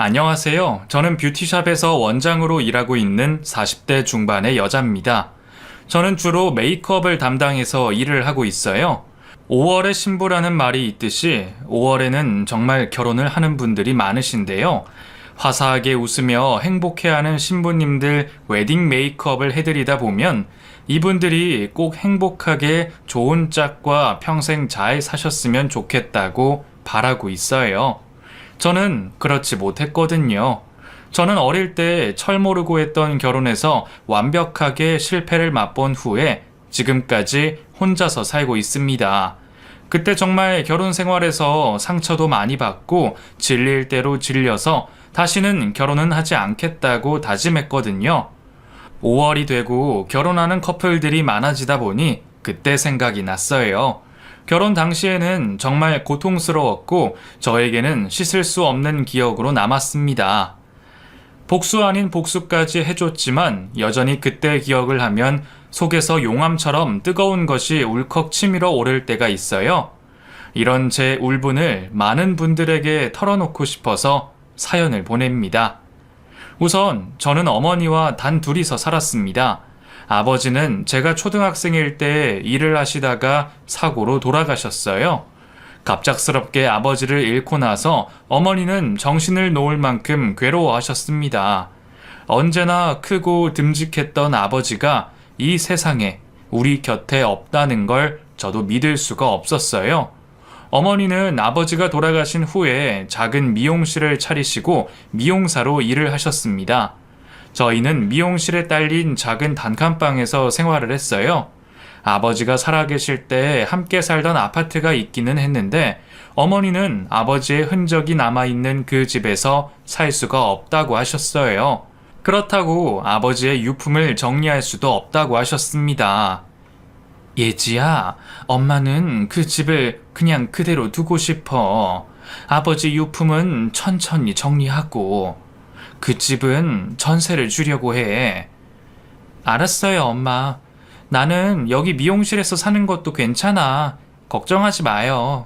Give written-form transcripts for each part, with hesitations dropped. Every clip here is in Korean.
안녕하세요. 저는 뷰티샵에서 원장으로 일하고 있는 40대 중반의 여자입니다. 저는 주로 메이크업을 담당해서 일을 하고 있어요. 5월의 신부라는 말이 있듯이 5월에는 정말 결혼을 하는 분들이 많으신데요. 화사하게 웃으며 행복해하는 신부님들 웨딩 메이크업을 해드리다 보면 이분들이 꼭 행복하게 좋은 짝과 평생 잘 사셨으면 좋겠다고 바라고 있어요. 저는 그렇지 못했거든요. 저는 어릴 때 철 모르고 했던 결혼에서 완벽하게 실패를 맛본 후에 지금까지 혼자서 살고 있습니다. 그때 정말 결혼 생활에서 상처도 많이 받고 질릴 대로 질려서 다시는 결혼은 하지 않겠다고 다짐했거든요. 5월이 되고 결혼하는 커플들이 많아지다 보니 그때 생각이 났어요. 결혼 당시에는 정말 고통스러웠고 저에게는 씻을 수 없는 기억으로 남았습니다. 복수 아닌 복수까지 해줬지만 여전히 그때 기억을 하면 속에서 용암처럼 뜨거운 것이 울컥 치밀어 오를 때가 있어요. 이런 제 울분을 많은 분들에게 털어놓고 싶어서 사연을 보냅니다. 우선 저는 어머니와 단 둘이서 살았습니다. 아버지는 제가 초등학생일 때 일을 하시다가 사고로 돌아가셨어요. 갑작스럽게 아버지를 잃고 나서 어머니는 정신을 놓을 만큼 괴로워하셨습니다. 언제나 크고 듬직했던 아버지가 이 세상에 우리 곁에 없다는 걸 저도 믿을 수가 없었어요. 어머니는 아버지가 돌아가신 후에 작은 미용실을 차리시고 미용사로 일을 하셨습니다. 저희는 미용실에 딸린 작은 단칸방에서 생활을 했어요. 아버지가 살아계실 때 함께 살던 아파트가 있기는 했는데 어머니는 아버지의 흔적이 남아있는 그 집에서 살 수가 없다고 하셨어요. 그렇다고 아버지의 유품을 정리할 수도 없다고 하셨습니다. 예지야, 엄마는 그 집을 그냥 그대로 두고 싶어. 아버지 유품은 천천히 정리하고 그 집은 전세를 주려고 해. 알았어요, 엄마. 나는 여기 미용실에서 사는 것도 괜찮아. 걱정하지 마요.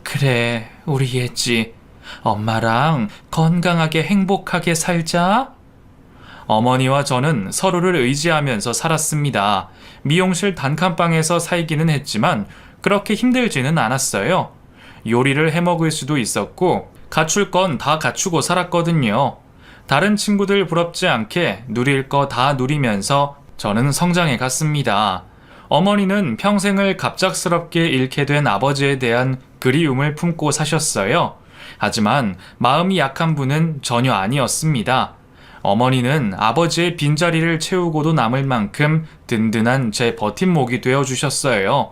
그래, 우리 예지. 엄마랑 건강하게 행복하게 살자. 어머니와 저는 서로를 의지하면서 살았습니다. 미용실 단칸방에서 살기는 했지만 그렇게 힘들지는 않았어요. 요리를 해먹을 수도 있었고 갖출 건 다 갖추고 살았거든요. 다른 친구들 부럽지 않게 누릴 거 다 누리면서 저는 성장해 갔습니다. 어머니는 평생을 갑작스럽게 잃게 된 아버지에 대한 그리움을 품고 사셨어요. 하지만 마음이 약한 분은 전혀 아니었습니다. 어머니는 아버지의 빈자리를 채우고도 남을 만큼 든든한 제 버팀목이 되어주셨어요.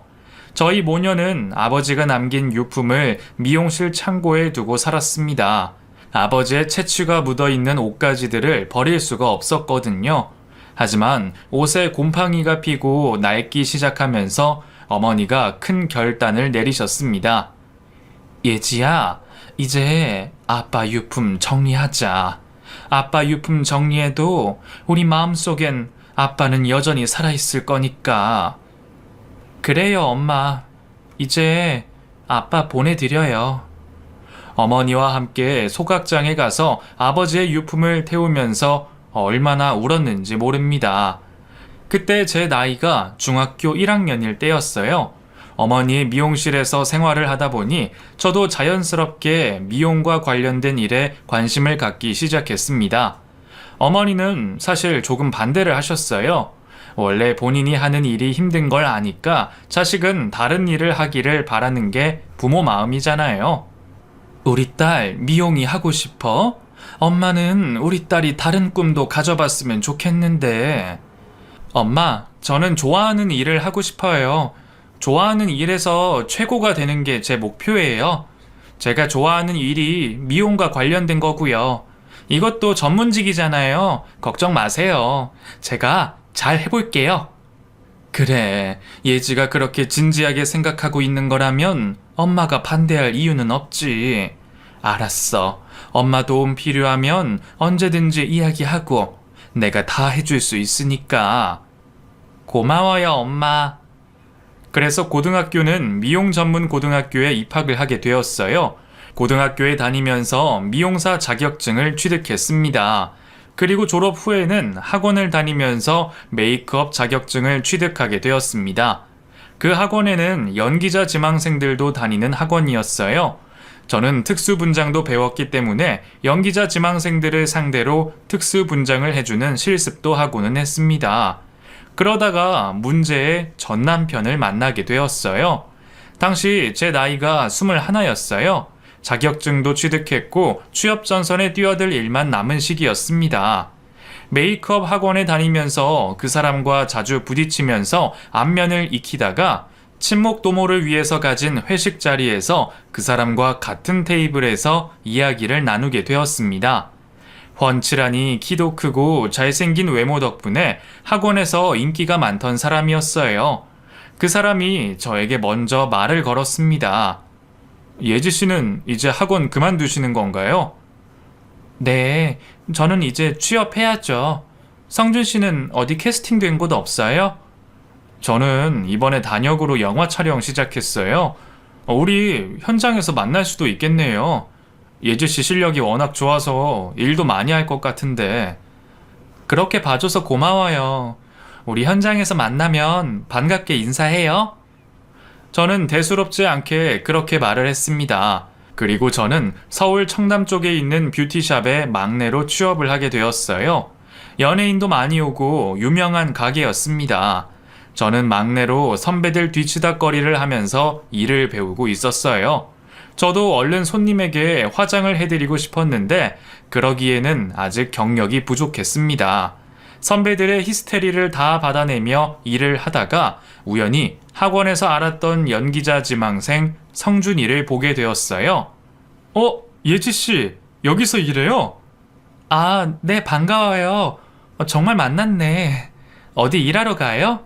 저희 모녀는 아버지가 남긴 유품을 미용실 창고에 두고 살았습니다. 아버지의 채취가 묻어있는 옷가지들을 버릴 수가 없었거든요. 하지만 옷에 곰팡이가 피고 낡기 시작하면서 어머니가 큰 결단을 내리셨습니다. 예지야, 이제 아빠 유품 정리하자. 아빠 유품 정리해도 우리 마음속엔 아빠는 여전히 살아있을 거니까. 그래요, 엄마. 이제 아빠 보내드려요. 어머니와 함께 소각장에 가서 아버지의 유품을 태우면서 얼마나 울었는지 모릅니다. 그때 제 나이가 중학교 1학년일 때였어요. 어머니의 미용실에서 생활을 하다 보니 저도 자연스럽게 미용과 관련된 일에 관심을 갖기 시작했습니다. 어머니는 사실 조금 반대를 하셨어요. 원래 본인이 하는 일이 힘든 걸 아니까 자식은 다른 일을 하기를 바라는 게 부모 마음이잖아요. 우리 딸 미용이 하고 싶어? 엄마는 우리 딸이 다른 꿈도 가져봤으면 좋겠는데. 엄마, 저는 좋아하는 일을 하고 싶어요. 좋아하는 일에서 최고가 되는 게 제 목표예요. 제가 좋아하는 일이 미용과 관련된 거고요. 이것도 전문직이잖아요. 걱정 마세요. 제가 잘 해볼게요. 그래, 예지가 그렇게 진지하게 생각하고 있는 거라면 엄마가 반대할 이유는 없지. 알았어. 엄마 도움 필요하면 언제든지 이야기하고 내가 다 해줄 수 있으니까. 고마워요, 엄마. 그래서 고등학교는 미용 전문 고등학교에 입학을 하게 되었어요. 고등학교에 다니면서 미용사 자격증을 취득했습니다. 그리고 졸업 후에는 학원을 다니면서 메이크업 자격증을 취득하게 되었습니다. 그 학원에는 연기자 지망생들도 다니는 학원이었어요. 저는 특수분장도 배웠기 때문에 연기자 지망생들을 상대로 특수분장을 해주는 실습도 하고는 했습니다. 그러다가 문제의 전 남편을 만나게 되었어요. 당시 제 나이가 21였어요. 자격증도 취득했고 취업 전선에 뛰어들 일만 남은 시기였습니다. 메이크업 학원에 다니면서 그 사람과 자주 부딪히면서 안면을 익히다가 친목 도모를 위해서 가진 회식 자리에서 그 사람과 같은 테이블에서 이야기를 나누게 되었습니다. 훤칠하니 키도 크고 잘생긴 외모 덕분에 학원에서 인기가 많던 사람이었어요. 그 사람이 저에게 먼저 말을 걸었습니다. 예지 씨는 이제 학원 그만두시는 건가요? 네, 저는 이제 취업해야죠. 성준 씨는 어디 캐스팅된 곳 없어요? 저는 이번에 단역으로 영화 촬영 시작했어요. 우리 현장에서 만날 수도 있겠네요. 예지 씨 실력이 워낙 좋아서 일도 많이 할 것 같은데. 그렇게 봐줘서 고마워요. 우리 현장에서 만나면 반갑게 인사해요. 저는 대수롭지 않게 그렇게 말을 했습니다. 그리고 저는 서울 청담 쪽에 있는 뷰티샵에 막내로 취업을 하게 되었어요. 연예인도 많이 오고 유명한 가게였습니다. 저는 막내로 선배들 뒤치다꺼리를 하면서 일을 배우고 있었어요. 저도 얼른 손님에게 화장을 해드리고 싶었는데 그러기에는 아직 경력이 부족했습니다. 선배들의 히스테리를 다 받아내며 일을 하다가 우연히 학원에서 알았던 연기자 지망생 성준이를 보게 되었어요. 예지씨, 여기서 일해요? 아, 네, 반가워요. 정말 만났네. 어디 일하러 가요?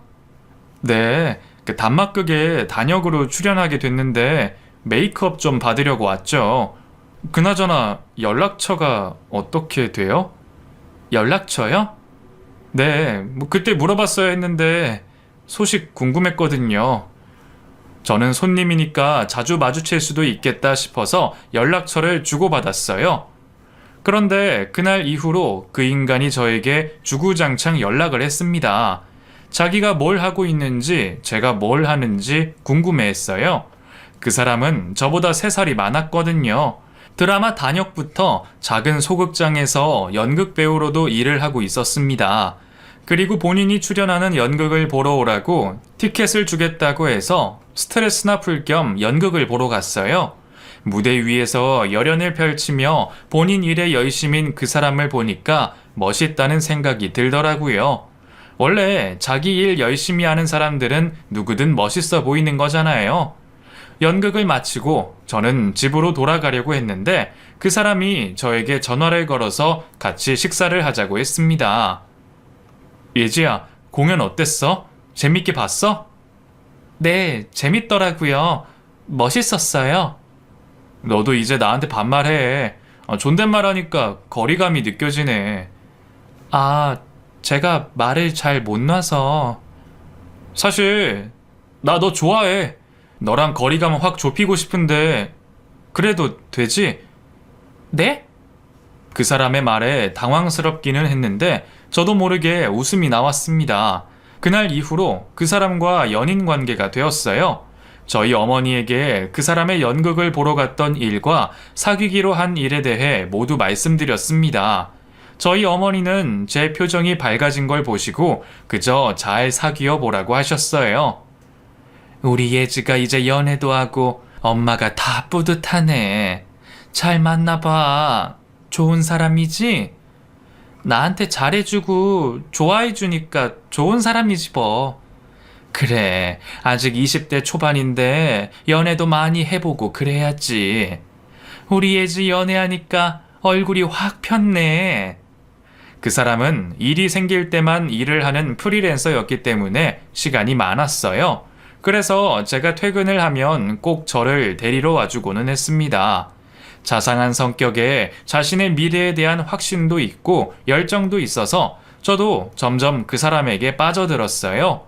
네, 그 단막극에 단역으로 출연하게 됐는데 메이크업 좀 받으려고 왔죠. 그나저나 연락처가 어떻게 돼요? 연락처요? 네, 뭐 그때 물어봤어야 했는데 소식 궁금했거든요. 저는 손님이니까 자주 마주칠 수도 있겠다 싶어서 연락처를 주고받았어요. 그런데 그날 이후로 그 인간이 저에게 주구장창 연락을 했습니다. 자기가 뭘 하고 있는지 제가 뭘 하는지 궁금해했어요. 그 사람은 저보다 3살이 많았거든요. 드라마 단역부터 작은 소극장에서 연극 배우로도 일을 하고 있었습니다. 그리고 본인이 출연하는 연극을 보러 오라고 티켓을 주겠다고 해서 스트레스나 풀 겸 연극을 보러 갔어요. 무대 위에서 열연을 펼치며 본인 일에 열심인 그 사람을 보니까 멋있다는 생각이 들더라고요. 원래 자기 일 열심히 하는 사람들은 누구든 멋있어 보이는 거잖아요. 연극을 마치고 저는 집으로 돌아가려고 했는데 그 사람이 저에게 전화를 걸어서 같이 식사를 하자고 했습니다. 예지야, 공연 어땠어? 재밌게 봤어? 네, 재밌더라고요. 멋있었어요. 너도 이제 나한테 반말해. 존댓말 하니까 거리감이 느껴지네. 아, 제가 말을 잘 못 놔서. 사실 나 너 좋아해. 너랑 거리감 확 좁히고 싶은데 그래도 되지? 네? 그 사람의 말에 당황스럽기는 했는데 저도 모르게 웃음이 나왔습니다. 그날 이후로 그 사람과 연인 관계가 되었어요. 저희 어머니에게 그 사람의 연극을 보러 갔던 일과 사귀기로 한 일에 대해 모두 말씀드렸습니다. 저희 어머니는 제 표정이 밝아진 걸 보시고 그저 잘 사귀어 보라고 하셨어요. 우리 예지가 이제 연애도 하고 엄마가 다 뿌듯하네. 잘 만나봐. 좋은 사람이지? 나한테 잘해주고 좋아해주니까 좋은 사람이지 뭐. 그래, 아직 20대 초반인데 연애도 많이 해보고 그래야지. 우리 예지 연애하니까 얼굴이 확 폈네. 그 사람은 일이 생길 때만 일을 하는 프리랜서였기 때문에 시간이 많았어요. 그래서 제가 퇴근을 하면 꼭 저를 데리러 와주고는 했습니다. 자상한 성격에 자신의 미래에 대한 확신도 있고 열정도 있어서 저도 점점 그 사람에게 빠져들었어요.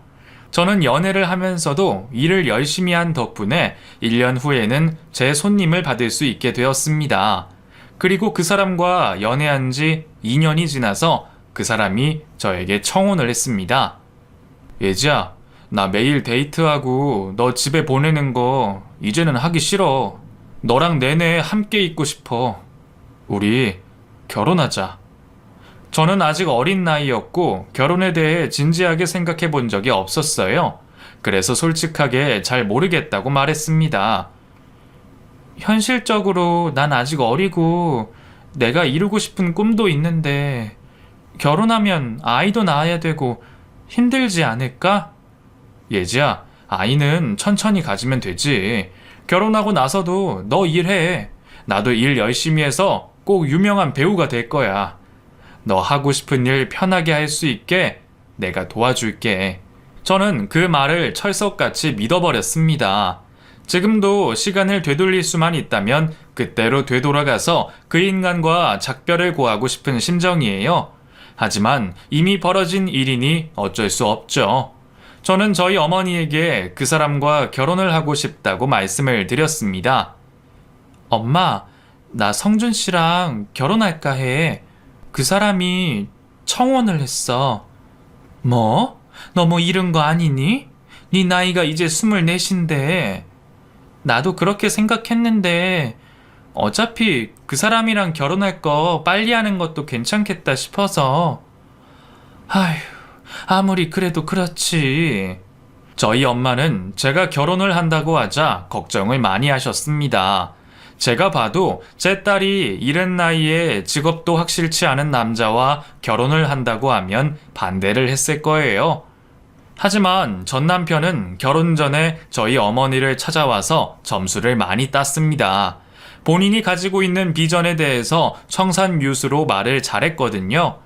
저는 연애를 하면서도 일을 열심히 한 덕분에 1년 후에는 제 손님을 받을 수 있게 되었습니다. 그리고 그 사람과 연애한 지 2년이 지나서 그 사람이 저에게 청혼을 했습니다. 예지야, 나 매일 데이트하고 너 집에 보내는 거 이제는 하기 싫어. 너랑 내내 함께 있고 싶어. 우리 결혼하자. 저는 아직 어린 나이였고 결혼에 대해 진지하게 생각해 본 적이 없었어요. 그래서 솔직하게 잘 모르겠다고 말했습니다. 현실적으로 난 아직 어리고 내가 이루고 싶은 꿈도 있는데 결혼하면 아이도 낳아야 되고 힘들지 않을까? 예지야, 아이는 천천히 가지면 되지. 결혼하고 나서도 너 일해. 나도 일 열심히 해서 꼭 유명한 배우가 될 거야. 너 하고 싶은 일 편하게 할 수 있게 내가 도와줄게. 저는 그 말을 철석같이 믿어버렸습니다. 지금도 시간을 되돌릴 수만 있다면 그때로 되돌아가서 그 인간과 작별을 고하고 싶은 심정이에요. 하지만 이미 벌어진 일이니 어쩔 수 없죠. 저는 저희 어머니에게 그 사람과 결혼을 하고 싶다고 말씀을 드렸습니다. 엄마, 나 성준 씨랑 결혼할까 해. 그 사람이 청혼을 했어. 뭐? 너무 이른 거 아니니? 네 나이가 이제 24인데. 나도 그렇게 생각했는데 어차피 그 사람이랑 결혼할 거 빨리 하는 것도 괜찮겠다 싶어서. 아휴, 아무리 그래도 그렇지. 저희 엄마는 제가 결혼을 한다고 하자 걱정을 많이 하셨습니다. 제가 봐도 제 딸이 이른 나이에 직업도 확실치 않은 남자와 결혼을 한다고 하면 반대를 했을 거예요. 하지만 전 남편은 결혼 전에 저희 어머니를 찾아와서 점수를 많이 땄습니다. 본인이 가지고 있는 비전에 대해서 청산유수로 말을 잘했거든요.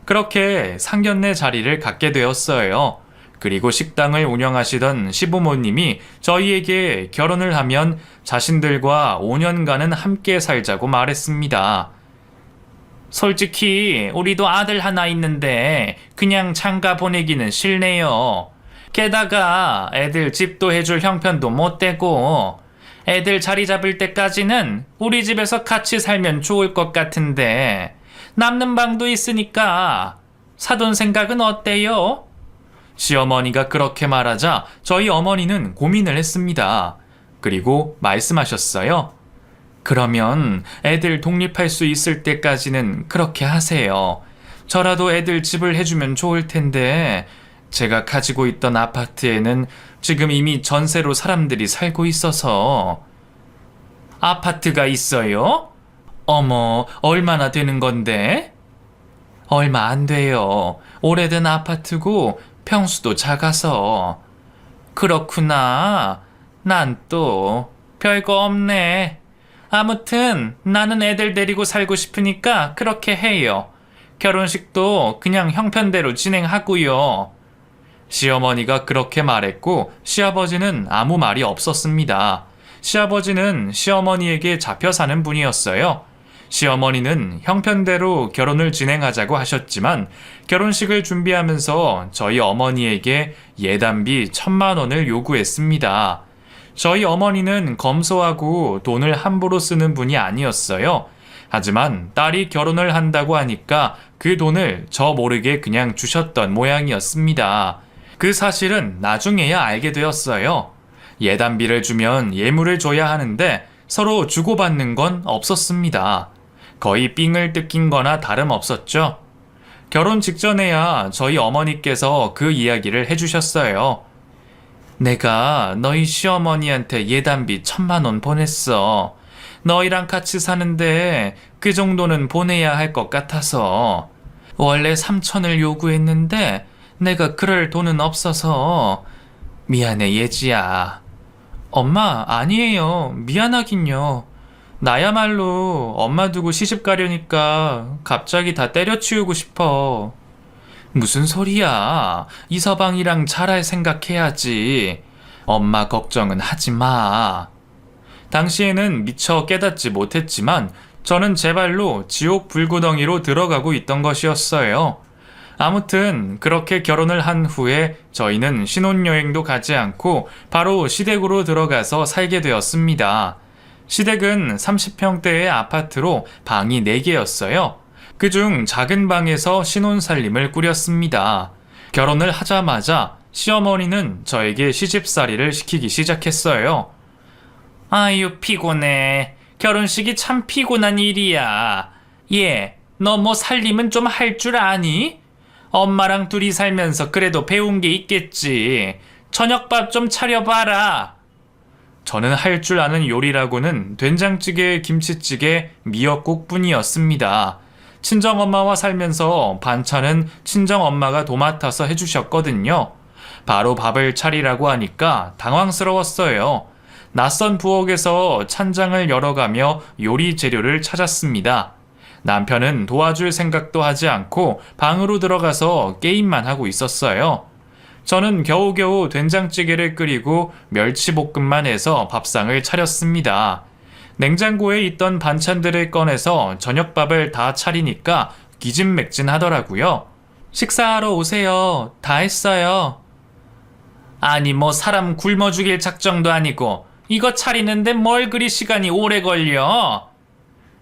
그렇게 상견례 자리를 갖게 되었어요. 그리고 식당을 운영하시던 시부모님이 저희에게 결혼을 하면 자신들과 5년간은 함께 살자고 말했습니다. 솔직히 우리도 아들 하나 있는데 그냥 장가 보내기는 싫네요. 게다가 애들 집도 해줄 형편도 못 되고 애들 자리 잡을 때까지는 우리 집에서 같이 살면 좋을 것 같은데 남는 방도 있으니까 사돈 생각은 어때요? 시어머니가 그렇게 말하자 저희 어머니는 고민을 했습니다. 그리고 말씀하셨어요. 그러면 애들 독립할 수 있을 때까지는 그렇게 하세요. 저라도 애들 집을 해주면 좋을 텐데 제가 가지고 있던 아파트에는 지금 이미 전세로 사람들이 살고 있어서. 아파트가 있어요? 어머, 얼마나 되는 건데? 얼마 안 돼요. 오래된 아파트고 평수도 작아서. 그렇구나. 난 또 별거 없네. 아무튼 나는 애들 데리고 살고 싶으니까 그렇게 해요. 결혼식도 그냥 형편대로 진행하고요. 시어머니가 그렇게 말했고 시아버지는 아무 말이 없었습니다. 시아버지는 시어머니에게 잡혀 사는 분이었어요. 시어머니는 형편대로 결혼을 진행하자고 하셨지만 결혼식을 준비하면서 저희 어머니에게 예단비 1,000만 원을 요구했습니다. 저희 어머니는 검소하고 돈을 함부로 쓰는 분이 아니었어요. 하지만 딸이 결혼을 한다고 하니까 그 돈을 저 모르게 그냥 주셨던 모양이었습니다. 그 사실은 나중에야 알게 되었어요. 예단비를 주면 예물을 줘야 하는데 서로 주고받는 건 없었습니다. 거의 삥을 뜯긴 거나 다름없었죠. 결혼 직전에야 저희 어머니께서 그 이야기를 해주셨어요. 내가 너희 시어머니한테 예단비 1,000만 원 보냈어. 너희랑 같이 사는데 그 정도는 보내야 할 것 같아서. 원래 3,000을 요구했는데 내가 그럴 돈은 없어서. 미안해, 예지야. 엄마, 아니에요. 미안하긴요. 나야말로 엄마 두고 시집 가려니까 갑자기 다 때려치우고 싶어. 무슨 소리야. 이서방이랑 잘할 생각해야지. 엄마 걱정은 하지 마. 당시에는 미처 깨닫지 못했지만 저는 제 발로 지옥 불구덩이로 들어가고 있던 것이었어요. 아무튼 그렇게 결혼을 한 후에 저희는 신혼여행도 가지 않고 바로 시댁으로 들어가서 살게 되었습니다. 시댁은 30평대의 아파트로 방이 4개였어요. 그중 작은 방에서 신혼살림을 꾸렸습니다. 결혼을 하자마자 시어머니는 저에게 시집살이를 시키기 시작했어요. 아유, 피곤해. 결혼식이 참 피곤한 일이야. 얘, 너 뭐 살림은 좀 할 줄 아니? 엄마랑 둘이 살면서 그래도 배운 게 있겠지. 저녁밥 좀 차려봐라. 저는 할 줄 아는 요리라고는 된장찌개, 김치찌개, 미역국 뿐이었습니다. 친정엄마와 살면서 반찬은 친정엄마가 도맡아서 해주셨거든요. 바로 밥을 차리라고 하니까 당황스러웠어요. 낯선 부엌에서 찬장을 열어가며 요리 재료를 찾았습니다. 남편은 도와줄 생각도 하지 않고 방으로 들어가서 게임만 하고 있었어요. 저는 겨우겨우 된장찌개를 끓이고 멸치볶음만 해서 밥상을 차렸습니다. 냉장고에 있던 반찬들을 꺼내서 저녁밥을 다 차리니까 기진맥진하더라고요. 식사하러 오세요. 다 했어요. 아니 뭐 사람 굶어 죽일 작정도 아니고 이거 차리는데 뭘 그리 시간이 오래 걸려?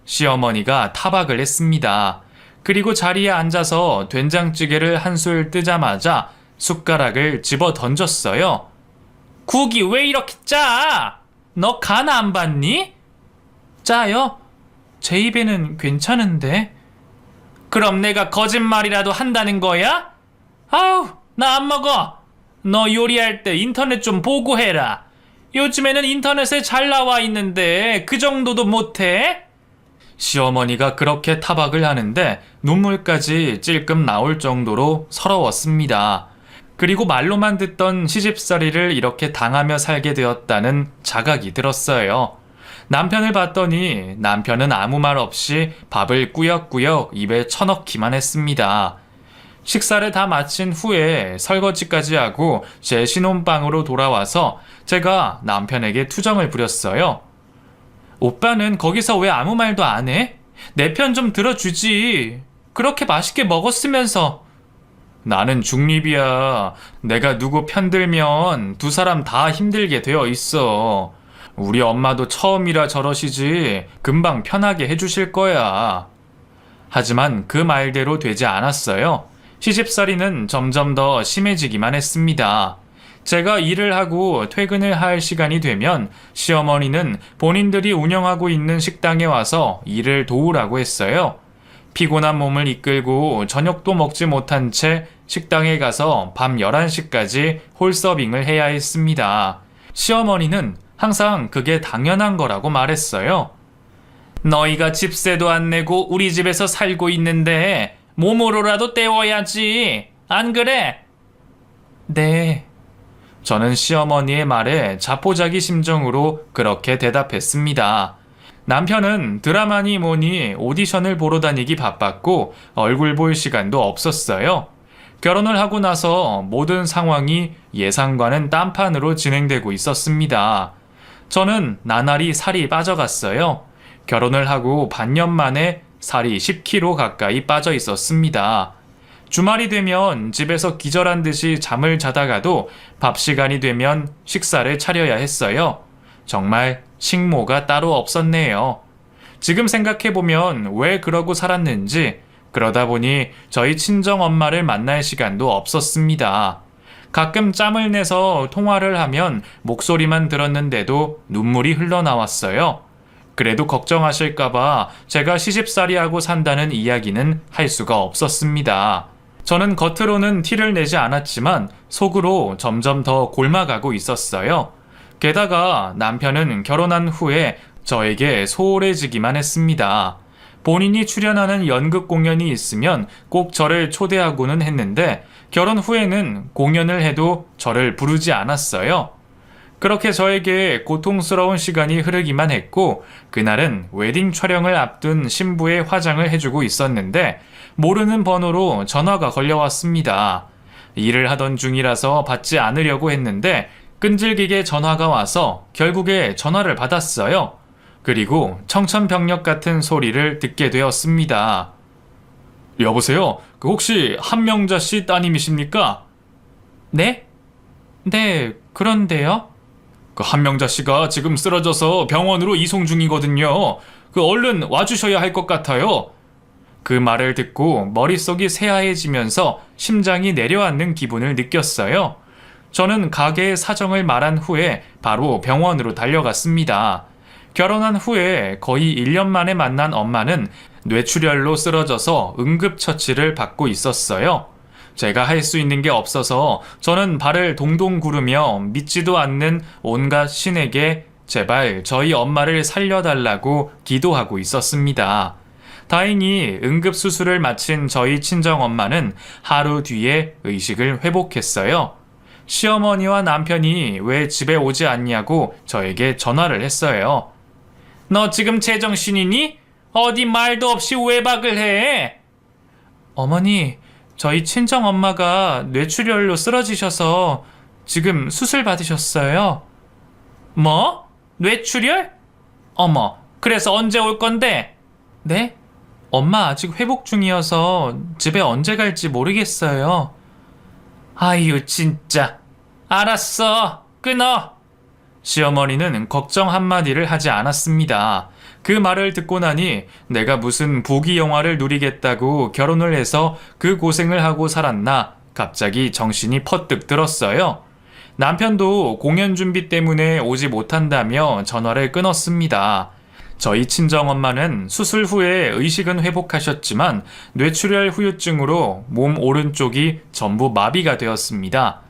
시어머니가 타박을 했습니다. 그리고 자리에 앉아서 된장찌개를 한술 뜨자마자 숟가락을 집어 던졌어요. 국이 왜 이렇게 짜? 너 간 안 봤니? 짜요? 제 입에는 괜찮은데. 그럼 내가 거짓말이라도 한다는 거야? 아우, 나 안 먹어. 너 요리할 때 인터넷 좀 보고 해라. 요즘에는 인터넷에 잘 나와 있는데 그 정도도 못해? 시어머니가 그렇게 타박을 하는데 눈물까지 찔끔 나올 정도로 서러웠습니다. 그리고 말로만 듣던 시집살이를 이렇게 당하며 살게 되었다는 자각이 들었어요. 남편을 봤더니 남편은 아무 말 없이 밥을 꾸역꾸역 입에 쳐넣기만 했습니다. 식사를 다 마친 후에 설거지까지 하고 제 신혼방으로 돌아와서 제가 남편에게 투정을 부렸어요. 오빠는 거기서 왜 아무 말도 안 해? 내 편 좀 들어주지. 그렇게 맛있게 먹었으면서. 나는 중립이야. 내가 누구 편들면 두 사람 다 힘들게 되어 있어. 우리 엄마도 처음이라 저러시지 금방 편하게 해주실 거야. 하지만 그 말대로 되지 않았어요. 시집살이는 점점 더 심해지기만 했습니다. 제가 일을 하고 퇴근을 할 시간이 되면 시어머니는 본인들이 운영하고 있는 식당에 와서 일을 도우라고 했어요. 피곤한 몸을 이끌고 저녁도 먹지 못한 채 식당에 가서 밤 11시까지 홀서빙을 해야 했습니다. 시어머니는 항상 그게 당연한 거라고 말했어요. 너희가 집세도 안 내고 우리 집에서 살고 있는데 몸으로라도 때워야지. 안 그래? 네. 저는 시어머니의 말에 자포자기 심정으로 그렇게 대답했습니다. 남편은 드라마니 뭐니 오디션을 보러 다니기 바빴고 얼굴 볼 시간도 없었어요. 결혼을 하고 나서 모든 상황이 예상과는 딴판으로 진행되고 있었습니다. 저는 나날이 살이 빠져갔어요. 결혼을 하고 반년 만에 살이 10kg 가까이 빠져 있었습니다. 주말이 되면 집에서 기절한 듯이 잠을 자다가도 밥 시간이 되면 식사를 차려야 했어요. 정말 식모가 따로 없었네요. 지금 생각해보면 왜 그러고 살았는지, 그러다 보니 저희 친정엄마를 만날 시간도 없었습니다. 가끔 짬을 내서 통화를 하면 목소리만 들었는데도 눈물이 흘러나왔어요. 그래도 걱정하실까봐 제가 시집살이하고 산다는 이야기는 할 수가 없었습니다. 저는 겉으로는 티를 내지 않았지만 속으로 점점 더 골마가고 있었어요. 게다가 남편은 결혼한 후에 저에게 소홀해지기만 했습니다. 본인이 출연하는 연극 공연이 있으면 꼭 저를 초대하고는 했는데 결혼 후에는 공연을 해도 저를 부르지 않았어요. 그렇게 저에게 고통스러운 시간이 흐르기만 했고 그날은 웨딩 촬영을 앞둔 신부의 화장을 해주고 있었는데 모르는 번호로 전화가 걸려왔습니다. 일을 하던 중이라서 받지 않으려고 했는데 끈질기게 전화가 와서 결국에 전화를 받았어요. 그리고 청천벽력 같은 소리를 듣게 되었습니다. 여보세요? 그 혹시 한명자 씨 따님이십니까? 네? 네, 그런데요? 그 한명자 씨가 지금 쓰러져서 병원으로 이송 중이거든요. 그 얼른 와주셔야 할 것 같아요. 그 말을 듣고 머릿속이 새하얘지면서 심장이 내려앉는 기분을 느꼈어요. 저는 가게의 사정을 말한 후에 바로 병원으로 달려갔습니다. 결혼한 후에 거의 1년 만에 만난 엄마는 뇌출혈로 쓰러져서 응급처치를 받고 있었어요. 제가 할 수 있는 게 없어서 저는 발을 동동 구르며 믿지도 않는 온갖 신에게 제발 저희 엄마를 살려달라고 기도하고 있었습니다. 다행히 응급수술을 마친 저희 친정엄마는 하루 뒤에 의식을 회복했어요. 시어머니와 남편이 왜 집에 오지 않냐고 저에게 전화를 했어요. 너 지금 제정신이니? 어디 말도 없이 외박을 해? 어머니, 저희 친정엄마가 뇌출혈로 쓰러지셔서 지금 수술 받으셨어요. 뭐? 뇌출혈? 어머, 그래서 언제 올 건데? 네? 엄마 아직 회복 중이어서 집에 언제 갈지 모르겠어요. 아유, 진짜. 알았어. 끊어. 시어머니는 걱정 한마디를 하지 않았습니다. 그 말을 듣고 나니 내가 무슨 부귀 영화를 누리겠다고 결혼을 해서 그 고생을 하고 살았나 갑자기 정신이 퍼뜩 들었어요. 남편도 공연 준비 때문에 오지 못한다며 전화를 끊었습니다. 저희 친정엄마는 수술 후에 의식은 회복하셨지만 뇌출혈 후유증으로 몸 오른쪽이 전부 마비가 되었습니다.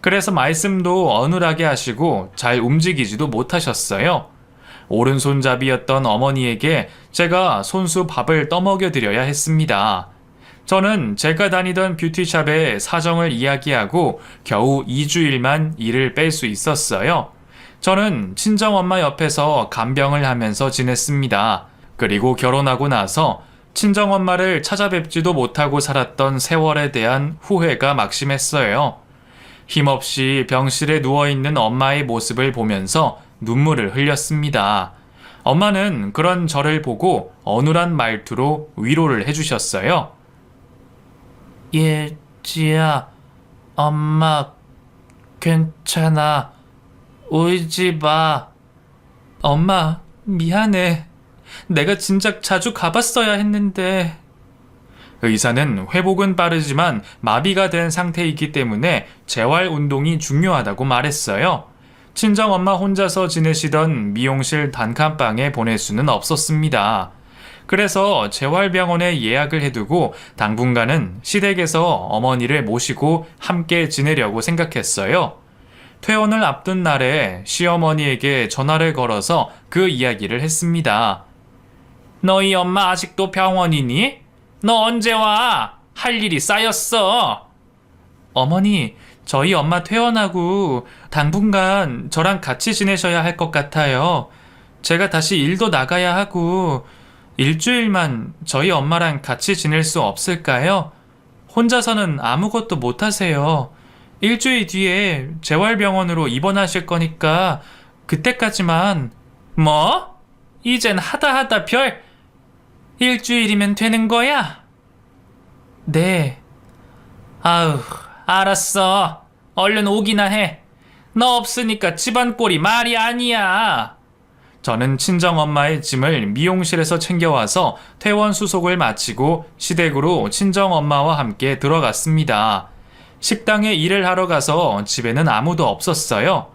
그래서 말씀도 어눌하게 하시고 잘 움직이지도 못하셨어요. 오른손잡이였던 어머니에게 제가 손수 밥을 떠먹여 드려야 했습니다. 저는 제가 다니던 뷰티샵에 사정을 이야기하고 겨우 2주일만 일을 뺄 수 있었어요. 저는 친정엄마 옆에서 간병을 하면서 지냈습니다. 그리고 결혼하고 나서 친정엄마를 찾아뵙지도 못하고 살았던 세월에 대한 후회가 막심했어요. 힘없이 병실에 누워있는 엄마의 모습을 보면서 눈물을 흘렸습니다. 엄마는 그런 저를 보고 어눌한 말투로 위로를 해주셨어요. 예지야, 엄마 괜찮아. 울지 마. 엄마, 미안해. 내가 진작 자주 가봤어야 했는데. 의사는 회복은 빠르지만 마비가 된 상태이기 때문에 재활 운동이 중요하다고 말했어요. 친정엄마 혼자서 지내시던 미용실 단칸방에 보낼 수는 없었습니다. 그래서 재활병원에 예약을 해두고 당분간은 시댁에서 어머니를 모시고 함께 지내려고 생각했어요. 퇴원을 앞둔 날에 시어머니에게 전화를 걸어서 그 이야기를 했습니다. 너희 엄마 아직도 병원이니? 너 언제 와? 할 일이 쌓였어. 어머니, 저희 엄마 퇴원하고 당분간 저랑 같이 지내셔야 할 것 같아요. 제가 다시 일도 나가야 하고 일주일만 저희 엄마랑 같이 지낼 수 없을까요? 혼자서는 아무것도 못 하세요. 일주일 뒤에 재활병원으로 입원하실 거니까 그때까지만. 뭐? 이젠 하다 별 일주일이면 되는 거야? 네. 아우, 알았어. 얼른 오기나 해. 너 없으니까 집안 꼴이 말이 아니야. 저는 친정엄마의 짐을 미용실에서 챙겨와서 퇴원 수속을 마치고 시댁으로 친정엄마와 함께 들어갔습니다. 식당에 일을 하러 가서 집에는 아무도 없었어요.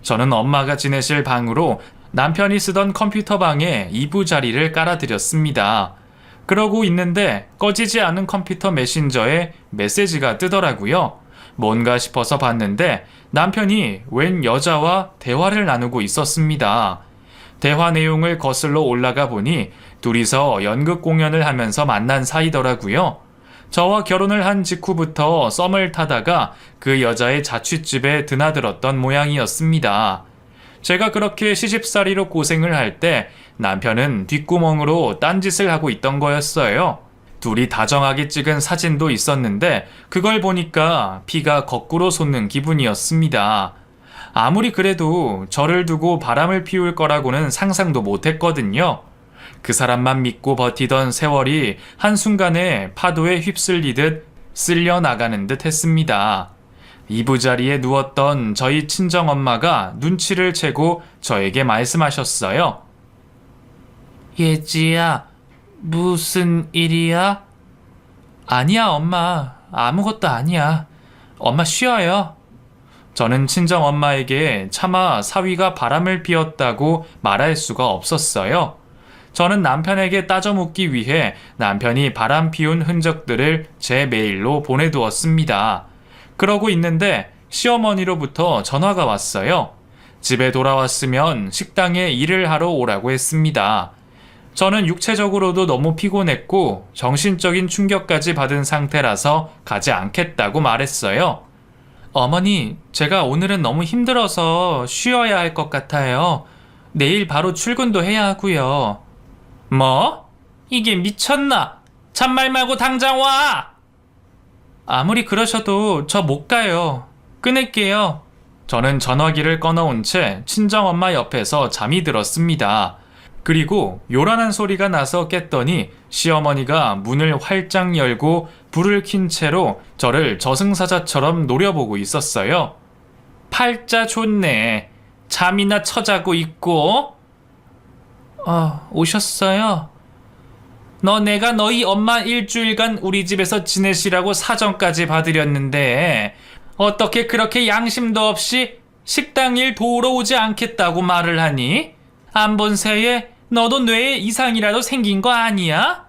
저는 엄마가 지내실 방으로 남편이 쓰던 컴퓨터 방에 이부자리를 깔아드렸습니다. 그러고 있는데 꺼지지 않은 컴퓨터 메신저에 메시지가 뜨더라고요. 뭔가 싶어서 봤는데 남편이 웬 여자와 대화를 나누고 있었습니다. 대화 내용을 거슬러 올라가 보니 둘이서 연극 공연을 하면서 만난 사이더라고요. 저와 결혼을 한 직후부터 썸을 타다가 그 여자의 자취집에 드나들었던 모양이었습니다. 제가 그렇게 시집살이로 고생을 할 때 남편은 뒷구멍으로 딴짓을 하고 있던 거였어요. 둘이 다정하게 찍은 사진도 있었는데 그걸 보니까 피가 거꾸로 솟는 기분이었습니다. 아무리 그래도 저를 두고 바람을 피울 거라고는 상상도 못했거든요. 그 사람만 믿고 버티던 세월이 한순간에 파도에 휩쓸리듯 쓸려 나가는 듯 했습니다. 이부자리에 누웠던 저희 친정엄마가 눈치를 채고 저에게 말씀하셨어요. 예지야, 무슨 일이야? 아니야, 엄마. 아무것도 아니야. 엄마 쉬어요. 저는 친정엄마에게 차마 사위가 바람을 피웠다고 말할 수가 없었어요. 저는 남편에게 따져 묻기 위해 남편이 바람 피운 흔적들을 제 메일로 보내두었습니다. 그러고 있는데 시어머니로부터 전화가 왔어요. 집에 돌아왔으면 식당에 일을 하러 오라고 했습니다. 저는 육체적으로도 너무 피곤했고 정신적인 충격까지 받은 상태라서 가지 않겠다고 말했어요. 어머니, 제가 오늘은 너무 힘들어서 쉬어야 할 것 같아요. 내일 바로 출근도 해야 하고요. 뭐? 이게 미쳤나? 잔말 말고 당장 와! 아무리 그러셔도 저 못 가요. 끊을게요. 저는 전화기를 꺼놓은 채 친정엄마 옆에서 잠이 들었습니다. 그리고 요란한 소리가 나서 깼더니 시어머니가 문을 활짝 열고 불을 킨 채로 저를 저승사자처럼 노려보고 있었어요. 팔자 좋네. 잠이나 쳐자고 있고. 오셨어요? 내가 너희 엄마 일주일간 우리 집에서 지내시라고 사정까지 받으렸는데 어떻게 그렇게 양심도 없이 식당 일 도우러 오지 않겠다고 말을 하니? 안 본 새에 너도 뇌에 이상이라도 생긴 거 아니야?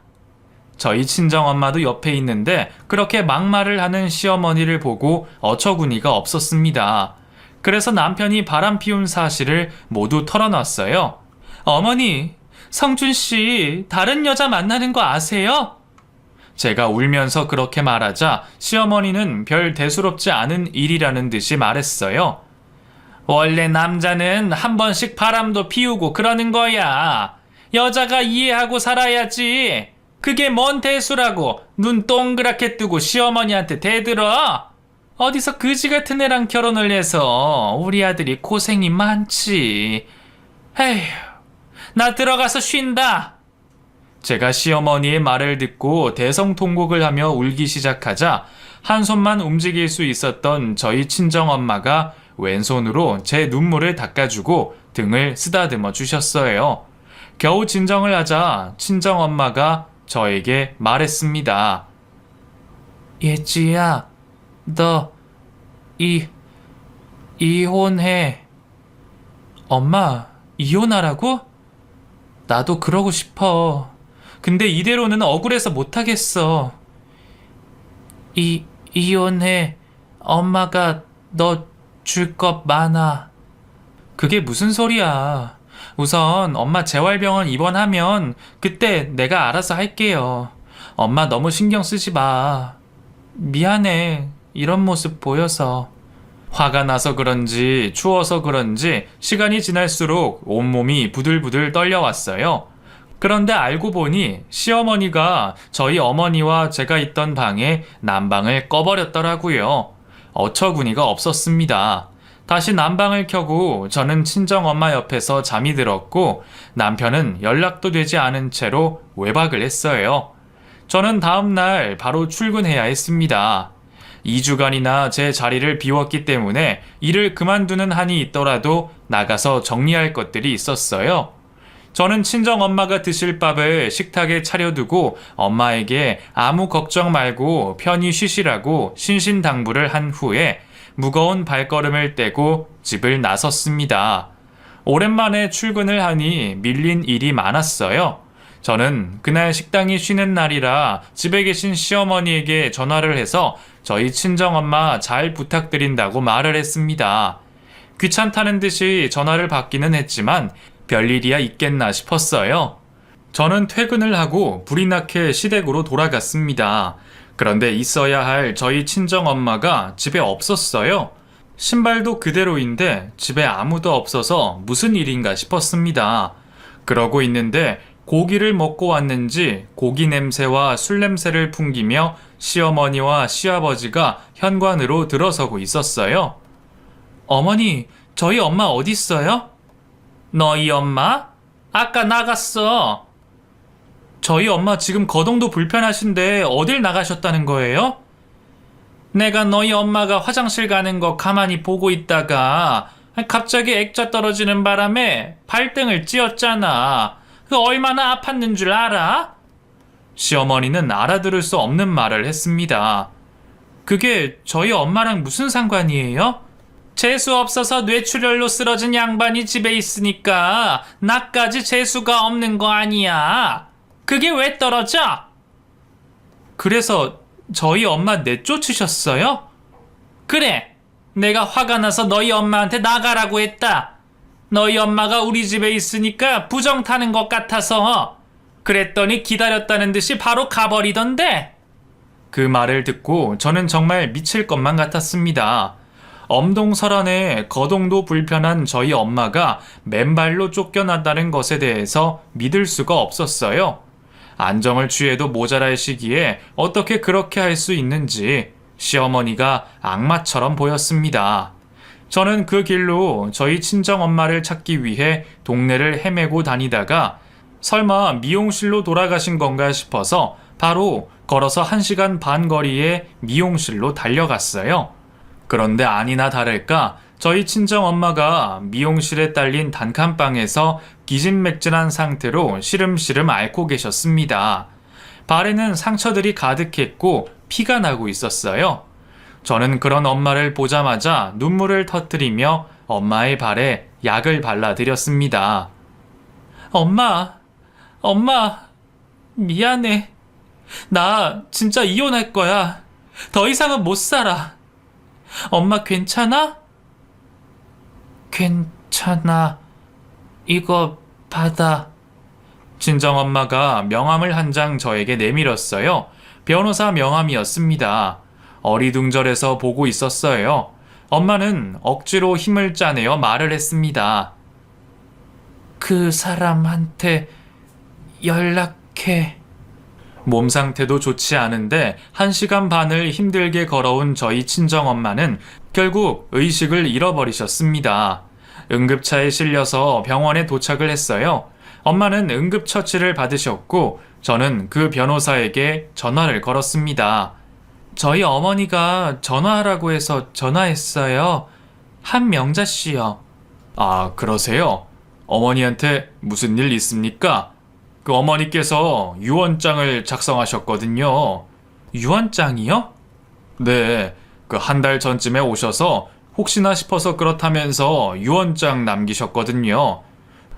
저희 친정엄마도 옆에 있는데 그렇게 막말을 하는 시어머니를 보고 어처구니가 없었습니다. 그래서 남편이 바람 피운 사실을 모두 털어놨어요. 어머니, 성준씨 다른 여자 만나는 거 아세요? 제가 울면서 그렇게 말하자 시어머니는 별 대수롭지 않은 일이라는 듯이 말했어요. 원래 남자는 한 번씩 바람도 피우고 그러는 거야. 여자가 이해하고 살아야지. 그게 뭔 대수라고 눈 동그랗게 뜨고 시어머니한테 대들어? 어디서 그지 같은 애랑 결혼을 해서 우리 아들이 고생이 많지. 에휴, 나 들어가서 쉰다. 제가 시어머니의 말을 듣고 대성통곡을 하며 울기 시작하자 한 손만 움직일 수 있었던 저희 친정엄마가 왼손으로 제 눈물을 닦아주고 등을 쓰다듬어 주셨어요. 겨우 진정을 하자 친정엄마가 저에게 말했습니다. 예지야, 너 이혼해. 엄마, 이혼하라고? 나도 그러고 싶어. 근데 이대로는 억울해서 못하겠어. 이혼해. 엄마가 너 줄 것 많아. 그게 무슨 소리야. 우선 엄마 재활병원 입원하면 그때 내가 알아서 할게요. 엄마 너무 신경 쓰지 마. 미안해. 이런 모습 보여서. 화가 나서 그런지 추워서 그런지 시간이 지날수록 온몸이 부들부들 떨려왔어요. 그런데 알고 보니 시어머니가 저희 어머니와 제가 있던 방에 난방을 꺼버렸더라고요. 어처구니가 없었습니다. 다시 난방을 켜고 저는 친정엄마 옆에서 잠이 들었고 남편은 연락도 되지 않은 채로 외박을 했어요. 저는 다음날 바로 출근해야 했습니다. 2주간이나 제 자리를 비웠기 때문에 일을 그만두는 한이 있더라도 나가서 정리할 것들이 있었어요. 저는 친정엄마가 드실 밥을 식탁에 차려두고 엄마에게 아무 걱정 말고 편히 쉬시라고 신신당부를 한 후에 무거운 발걸음을 떼고 집을 나섰습니다. 오랜만에 출근을 하니 밀린 일이 많았어요. 저는 그날 식당이 쉬는 날이라 집에 계신 시어머니에게 전화를 해서 저희 친정엄마 잘 부탁드린다고 말을 했습니다. 귀찮다는 듯이 전화를 받기는 했지만 별일이야 있겠나 싶었어요. 저는 퇴근을 하고 불이 나게 시댁으로 돌아갔습니다. 그런데 있어야 할 저희 친정엄마가 집에 없었어요. 신발도 그대로인데 집에 아무도 없어서 무슨 일인가 싶었습니다. 그러고 있는데 고기를 먹고 왔는지 고기 냄새와 술 냄새를 풍기며 시어머니와 시아버지가 현관으로 들어서고 있었어요. 어머니, 저희 엄마 어디 있어요? 너희 엄마? 아까 나갔어. 저희 엄마 지금 거동도 불편하신데 어딜 나가셨다는 거예요? 내가 너희 엄마가 화장실 가는 거 가만히 보고 있다가 갑자기 액자 떨어지는 바람에 발등을 찧었잖아. 그 얼마나 아팠는 줄 알아? 시어머니는 알아들을 수 없는 말을 했습니다. 그게 저희 엄마랑 무슨 상관이에요? 재수 없어서 뇌출혈로 쓰러진 양반이 집에 있으니까 나까지 재수가 없는 거 아니야. 그게 왜 떨어져? 그래서 저희 엄마 내쫓으셨어요? 그래, 내가 화가 나서 너희 엄마한테 나가라고 했다. 너희 엄마가 우리 집에 있으니까 부정 타는 것 같아서. 그랬더니 기다렸다는 듯이 바로 가버리던데. 그 말을 듣고 저는 정말 미칠 것만 같았습니다. 엄동설안에 거동도 불편한 저희 엄마가 맨발로 쫓겨났다는 것에 대해서 믿을 수가 없었어요. 안정을 취해도 모자랄 시기에 어떻게 그렇게 할 수 있는지 시어머니가 악마처럼 보였습니다. 저는 그 길로 저희 친정엄마를 찾기 위해 동네를 헤매고 다니다가 설마 미용실로 돌아가신 건가 싶어서 바로 걸어서 1시간 반 거리의 미용실로 달려갔어요. 그런데 아니나 다를까 저희 친정엄마가 미용실에 딸린 단칸방에서 기진맥진한 상태로 시름시름 앓고 계셨습니다. 발에는 상처들이 가득했고 피가 나고 있었어요. 저는 그런 엄마를 보자마자 눈물을 터뜨리며 엄마의 발에 약을 발라드렸습니다. 엄마, 미안해. 나 진짜 이혼할 거야. 더 이상은 못 살아. 엄마 괜찮아? 괜찮아. 이거 받아. 친정엄마가 명함을 한 장 저에게 내밀었어요. 변호사 명함이었습니다. 어리둥절해서 보고 있었어요. 엄마는 억지로 힘을 짜내어 말을 했습니다. 그 사람한테 연락해. 몸 상태도 좋지 않은데 1시간 반을 힘들게 걸어온 저희 친정엄마는 결국 의식을 잃어버리셨습니다. 응급차에 실려서 병원에 도착을 했어요. 엄마는 응급처치를 받으셨고 저는 그 변호사에게 전화를 걸었습니다. 저희 어머니가 전화하라고 해서 전화했어요. 한명자 씨요. 아, 그러세요? 어머니한테 무슨 일 있습니까? 그 어머니께서 유언장을 작성하셨거든요. 유언장이요? 네, 그 1달 전쯤에 오셔서 혹시나 싶어서 그렇다면서 유언장 남기셨거든요.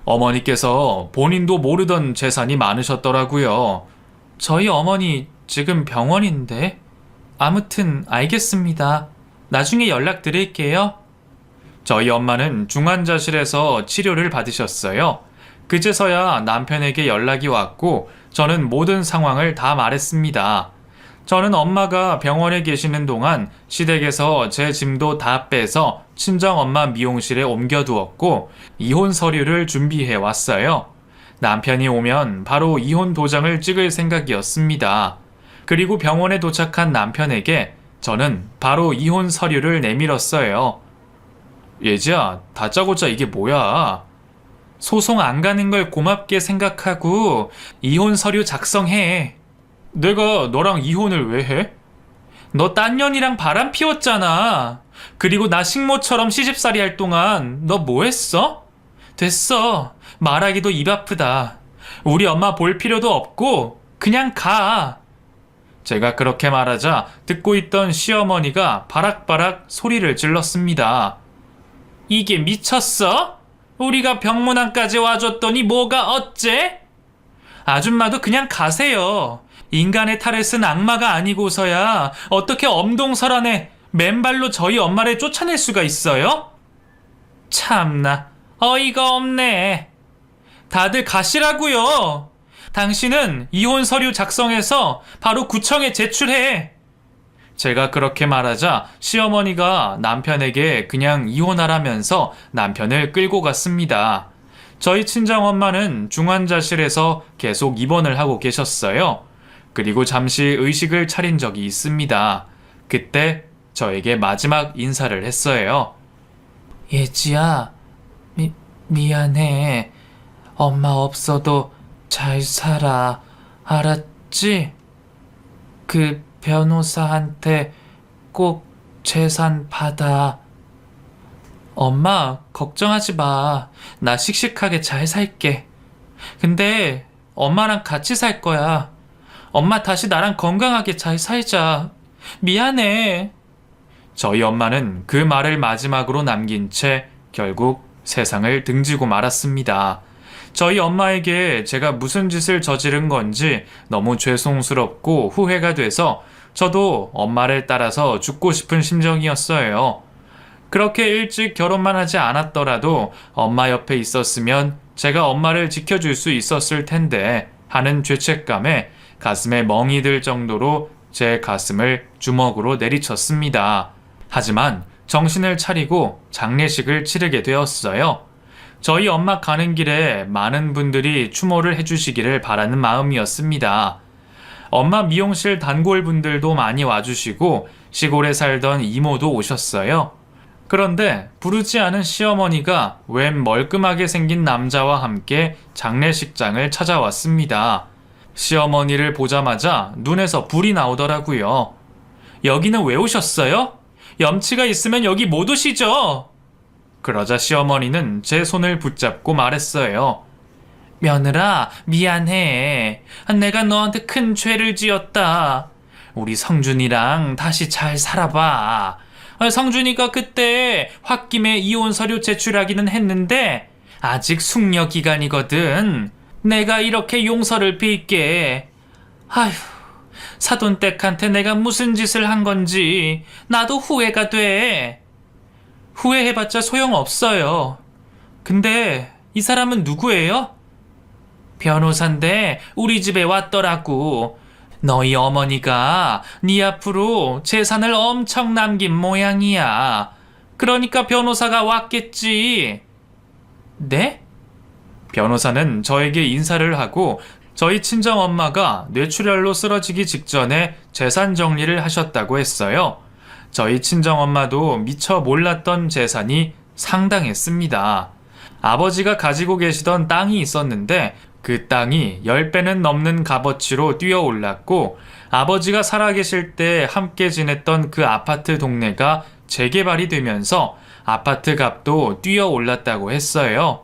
어머니께서 본인도 모르던 재산이 많으셨더라고요. 저희 어머니 지금 병원인데. 아무튼 알겠습니다. 나중에 연락드릴게요. 저희 엄마는 중환자실에서 치료를 받으셨어요. 그제서야 남편에게 연락이 왔고 저는 모든 상황을 다 말했습니다. 저는 엄마가 병원에 계시는 동안 시댁에서 제 짐도 다 빼서 친정엄마 미용실에 옮겨두었고 이혼 서류를 준비해 왔어요. 남편이 오면 바로 이혼 도장을 찍을 생각이었습니다. 그리고 병원에 도착한 남편에게 저는 바로 이혼 서류를 내밀었어요. 예지야, 다짜고짜 이게 뭐야? 소송 안 가는 걸 고맙게 생각하고 이혼 서류 작성해. 내가 너랑 이혼을 왜 해? 너 딴 년이랑 바람 피웠잖아. 그리고 나 식모처럼 시집살이 할 동안 너 뭐 했어? 됐어. 말하기도 입 아프다. 우리 엄마 볼 필요도 없고 그냥 가. 제가 그렇게 말하자 듣고 있던 시어머니가 바락바락 소리를 질렀습니다. 이게 미쳤어? 우리가 병문안까지 와줬더니 뭐가 어째? 아줌마도 그냥 가세요. 인간의 탈을 쓴 악마가 아니고서야 어떻게 엄동설안에 맨발로 저희 엄마를 쫓아낼 수가 있어요? 참나, 어이가 없네. 다들 가시라고요. 당신은 이혼 서류 작성해서 바로 구청에 제출해. 제가 그렇게 말하자 시어머니가 남편에게 그냥 이혼하라면서 남편을 끌고 갔습니다. 저희 친정엄마는 중환자실에서 계속 입원을 하고 계셨어요. 그리고 잠시 의식을 차린 적이 있습니다. 그때 저에게 마지막 인사를 했어요. 예지야, 미안해. 엄마 없어도 잘 살아. 알았지? 그 변호사한테 꼭 재산 받아. 엄마, 걱정하지 마. 나 씩씩하게 잘 살게. 근데 엄마랑 같이 살 거야. 엄마 다시 나랑 건강하게 잘 살자. 미안해. 저희 엄마는 그 말을 마지막으로 남긴 채 결국 세상을 등지고 말았습니다. 저희 엄마에게 제가 무슨 짓을 저지른 건지 너무 죄송스럽고 후회가 돼서 저도 엄마를 따라서 죽고 싶은 심정이었어요. 그렇게 일찍 결혼만 하지 않았더라도 엄마 옆에 있었으면 제가 엄마를 지켜줄 수 있었을 텐데 하는 죄책감에 가슴에 멍이 들 정도로 제 가슴을 주먹으로 내리쳤습니다. 하지만 정신을 차리고 장례식을 치르게 되었어요. 저희 엄마 가는 길에 많은 분들이 추모를 해주시기를 바라는 마음이었습니다. 엄마 미용실 단골 분들도 많이 와주시고 시골에 살던 이모도 오셨어요. 그런데 부르지 않은 시어머니가 웬 멀끔하게 생긴 남자와 함께 장례식장을 찾아왔습니다. 시어머니를 보자마자 눈에서 불이 나오더라고요. 여기는 왜 오셨어요? 염치가 있으면 여기 못 오시죠? 그러자 시어머니는 제 손을 붙잡고 말했어요. 며느라, 미안해. 내가 너한테 큰 죄를 지었다. 우리 성준이랑 다시 잘 살아봐. 성준이가 그때 홧김에 이혼 서류 제출하기는 했는데 아직 숙려 기간이거든. 내가 이렇게 용서를 빌게. 아휴, 사돈댁한테 내가 무슨 짓을 한 건지 나도 후회가 돼. 후회해봤자 소용없어요. 근데 이 사람은 누구예요? 변호사인데 우리 집에 왔더라고. 너희 어머니가 네 앞으로 재산을 엄청 남긴 모양이야. 그러니까 변호사가 왔겠지. 네? 변호사는 저에게 인사를 하고 저희 친정엄마가 뇌출혈로 쓰러지기 직전에 재산 정리를 하셨다고 했어요. 저희 친정엄마도 미처 몰랐던 재산이 상당했습니다. 아버지가 가지고 계시던 땅이 있었는데 그 땅이 10배는 넘는 값어치로 뛰어올랐고 아버지가 살아계실 때 함께 지냈던 그 아파트 동네가 재개발이 되면서 아파트 값도 뛰어올랐다고 했어요.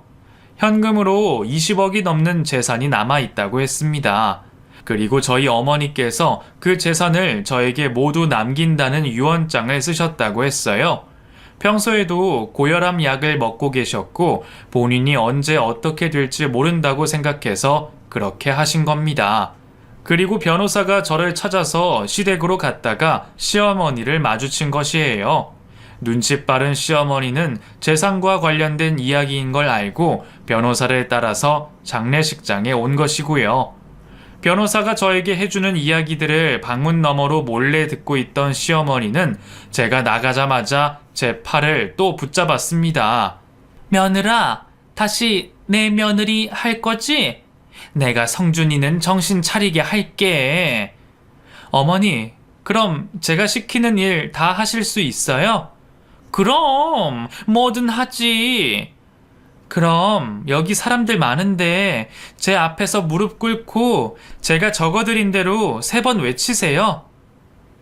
현금으로 20억이 넘는 재산이 남아있다고 했습니다. 그리고 저희 어머니께서 그 재산을 저에게 모두 남긴다는 유언장을 쓰셨다고 했어요. 평소에도 고혈압 약을 먹고 계셨고 본인이 언제 어떻게 될지 모른다고 생각해서 그렇게 하신 겁니다. 그리고 변호사가 저를 찾아서 시댁으로 갔다가 시어머니를 마주친 것이에요. 눈치 빠른 시어머니는 재산과 관련된 이야기인 걸 알고 변호사를 따라서 장례식장에 온 것이고요. 변호사가 저에게 해주는 이야기들을 방문 너머로 몰래 듣고 있던 시어머니는 제가 나가자마자 제 팔을 또 붙잡았습니다. 며느라, 다시 내 며느리 할 거지? 내가 성준이는 정신 차리게 할게. 어머니, 그럼 제가 시키는 일 다 하실 수 있어요? 그럼 뭐든 하지. 그럼 여기 사람들 많은데 제 앞에서 무릎 꿇고 제가 적어드린 대로 3번 외치세요.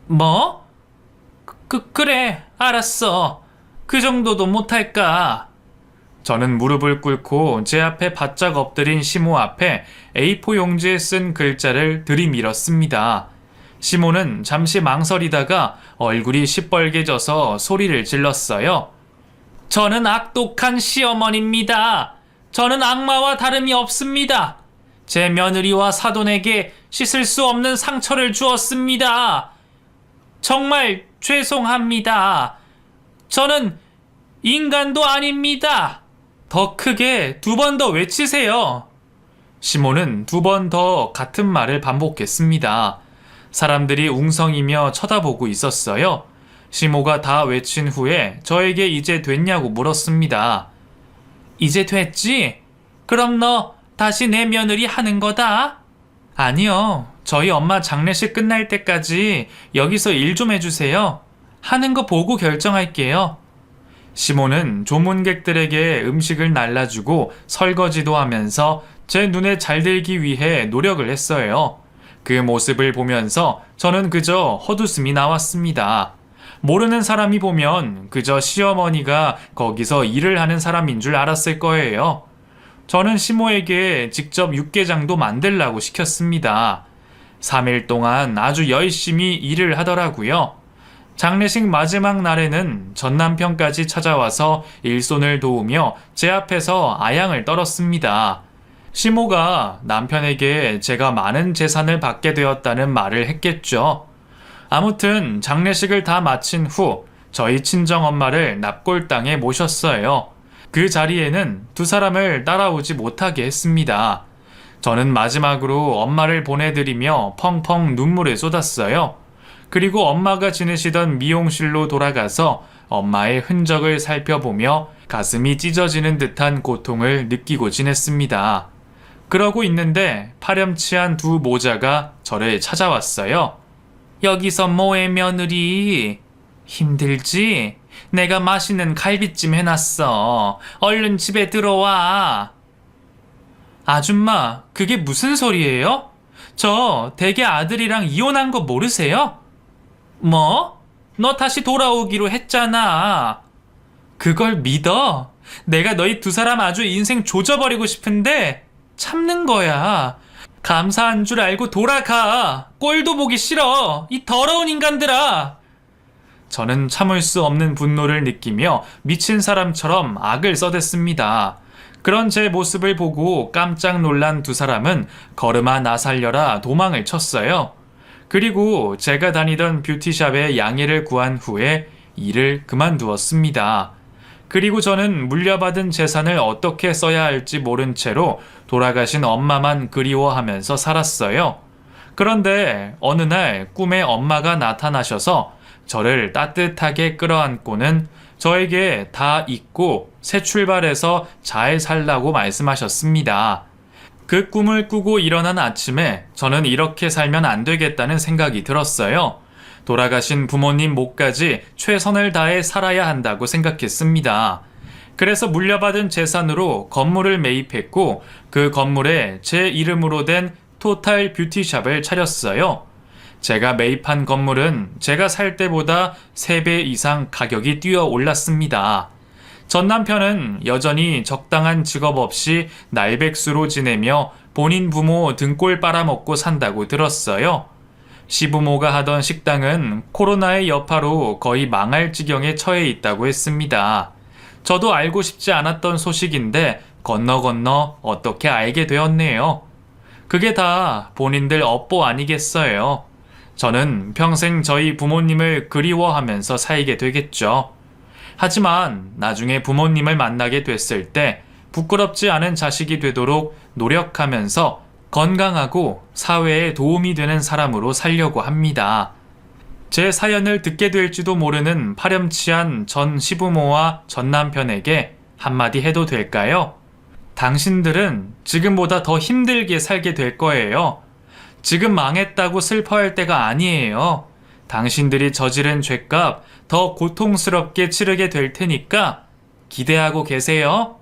뭐? 그래, 알았어. 그 정도도 못할까? 저는 무릎을 꿇고 제 앞에 바짝 엎드린 시모 앞에 A4 용지에 쓴 글자를 들이밀었습니다. 시모는 잠시 망설이다가 얼굴이 시뻘개져서 소리를 질렀어요. 저는 악독한 시어머니입니다. 저는 악마와 다름이 없습니다. 제 며느리와 사돈에게 씻을 수 없는 상처를 주었습니다. 정말 죄송합니다. 저는 인간도 아닙니다. 더 크게 2번 더 외치세요. 시모는 2번 더 같은 말을 반복했습니다. 사람들이 웅성이며 쳐다보고 있었어요. 시모가 다 외친 후에 저에게 이제 됐냐고 물었습니다. 이제 됐지? 그럼 너 다시 내 며느리 하는 거다? 아니요. 저희 엄마 장례식 끝날 때까지 여기서 일 좀 해주세요. 하는 거 보고 결정할게요. 시모는 조문객들에게 음식을 날라주고 설거지도 하면서 제 눈에 잘 들기 위해 노력을 했어요. 그 모습을 보면서 저는 그저 헛웃음이 나왔습니다. 모르는 사람이 보면 그저 시어머니가 거기서 일을 하는 사람인 줄 알았을 거예요. 저는 시모에게 직접 육개장도 만들라고 시켰습니다. 3일 동안 아주 열심히 일을 하더라고요. 장례식 마지막 날에는 전 남편까지 찾아와서 일손을 도우며 제 앞에서 아양을 떨었습니다. 시모가 남편에게 제가 많은 재산을 받게 되었다는 말을 했겠죠. 아무튼 장례식을 다 마친 후 저희 친정엄마를 납골당에 모셨어요. 그 자리에는 두 사람을 따라오지 못하게 했습니다. 저는 마지막으로 엄마를 보내드리며 펑펑 눈물을 쏟았어요. 그리고 엄마가 지내시던 미용실로 돌아가서 엄마의 흔적을 살펴보며 가슴이 찢어지는 듯한 고통을 느끼고 지냈습니다. 그러고 있는데 파렴치한 두 모자가 저를 찾아왔어요. 여기서 뭐해 며느리? 힘들지? 내가 맛있는 갈비찜 해놨어. 얼른 집에 들어와. 아줌마, 그게 무슨 소리예요? 저 대개 아들이랑 이혼한 거 모르세요? 뭐? 너 다시 돌아오기로 했잖아. 그걸 믿어? 내가 너희 두 사람 아주 인생 조져버리고 싶은데 참는 거야. 감사한 줄 알고 돌아가. 꼴도 보기 싫어. 이 더러운 인간들아. 저는 참을 수 없는 분노를 느끼며 미친 사람처럼 악을 써댔습니다. 그런 제 모습을 보고 깜짝 놀란 두 사람은 걸음아 나 살려라 도망을 쳤어요. 그리고 제가 다니던 뷰티샵에 양해를 구한 후에 일을 그만두었습니다. 그리고 저는 물려받은 재산을 어떻게 써야 할지 모른 채로 돌아가신 엄마만 그리워하면서 살았어요. 그런데 어느 날 꿈에 엄마가 나타나셔서 저를 따뜻하게 끌어안고는 저에게 다 잊고 새 출발해서 잘 살라고 말씀하셨습니다. 그 꿈을 꾸고 일어난 아침에 저는 이렇게 살면 안 되겠다는 생각이 들었어요. 돌아가신 부모님 몫까지 최선을 다해 살아야 한다고 생각했습니다. 그래서 물려받은 재산으로 건물을 매입했고 그 건물에 제 이름으로 된 토탈 뷰티샵을 차렸어요. 제가 매입한 건물은 제가 살 때보다 3배 이상 가격이 뛰어 올랐습니다. 전 남편은 여전히 적당한 직업 없이 날백수로 지내며 본인 부모 등골 빨아먹고 산다고 들었어요. 시부모가 하던 식당은 코로나의 여파로 거의 망할 지경에 처해 있다고 했습니다. 저도 알고 싶지 않았던 소식인데 건너 어떻게 알게 되었네요. 그게 다 본인들 업보 아니겠어요. 저는 평생 저희 부모님을 그리워하면서 살게 되겠죠. 하지만 나중에 부모님을 만나게 됐을 때 부끄럽지 않은 자식이 되도록 노력하면서 건강하고 사회에 도움이 되는 사람으로 살려고 합니다. 제 사연을 듣게 될지도 모르는 파렴치한 전 시부모와 전 남편에게 한마디 해도 될까요? 당신들은 지금보다 더 힘들게 살게 될 거예요. 지금 망했다고 슬퍼할 때가 아니에요. 당신들이 저지른 죄값 더 고통스럽게 치르게 될 테니까 기대하고 계세요.